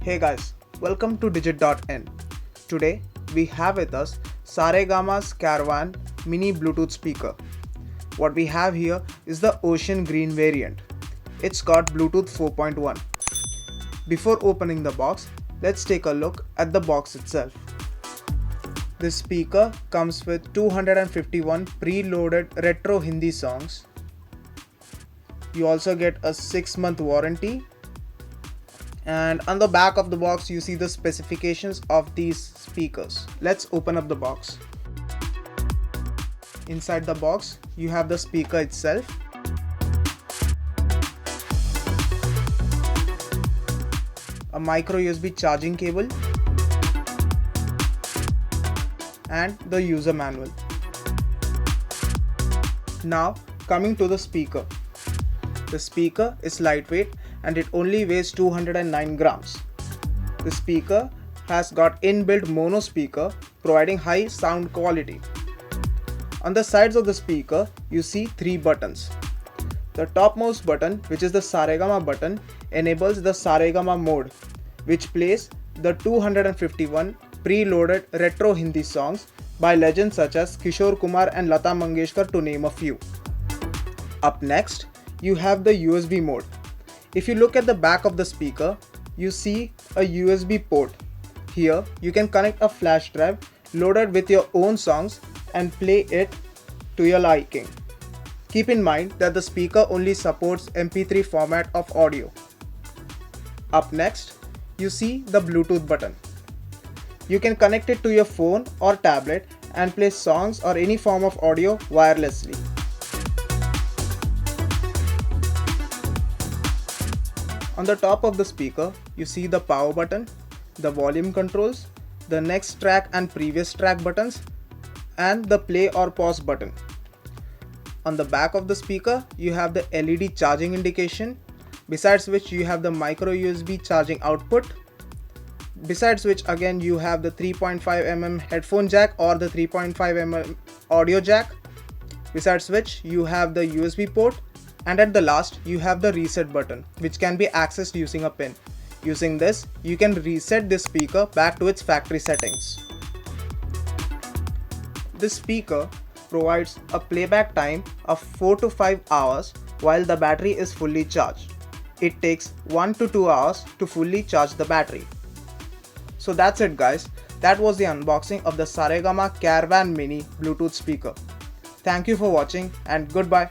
Hey guys, welcome to Digit.in. Today we have with us Saregama's Carvaan Mini Bluetooth speaker. What we have here is the ocean green variant. It's got Bluetooth 4.1. Before opening the box, let's take a look at the box itself. This speaker comes with 251 preloaded retro Hindi songs. You also get a 6-month warranty. And on the back of the box you see the specifications of these speakers. Let's open up the box. Inside the box you have the speaker itself, a micro USB charging cable, and the user manual. Now coming to the speaker. The speaker is lightweight and it only weighs 209 grams. The speaker has got inbuilt mono speaker providing high sound quality. On the sides of the speaker you see 3 buttons. The topmost button, which is the Saregama button, enables the Saregama mode, which plays the 251 preloaded retro Hindi songs by legends such as Kishore Kumar and Lata Mangeshkar, to name a few. Up next you have the USB mode. If you look at the back of the speaker, you see a USB port. Here you can connect a flash drive loaded with your own songs and play it to your liking. Keep in mind that the speaker only supports MP3 format of audio. Up next, you see the Bluetooth button. You can connect it to your phone or tablet and play songs or any form of audio wirelessly. On the top of the speaker, you see the power button, the volume controls, the next track and previous track buttons, and the play or pause button. On the back of the speaker, you have the LED charging indication, besides which you have the micro USB charging output, besides which again you have the 3.5mm headphone jack or the 3.5mm audio jack, besides which you have the USB port, and at the last you have the reset button, which can be accessed using a pin. Using this, you can reset this speaker back to its factory settings. This speaker provides a playback time of 4 to 5 hours while the battery is fully charged. It takes 1 to 2 hours to fully charge the battery. So that's it guys, that was the unboxing of the Saregama Carvaan Mini Bluetooth speaker. Thank you for watching and goodbye.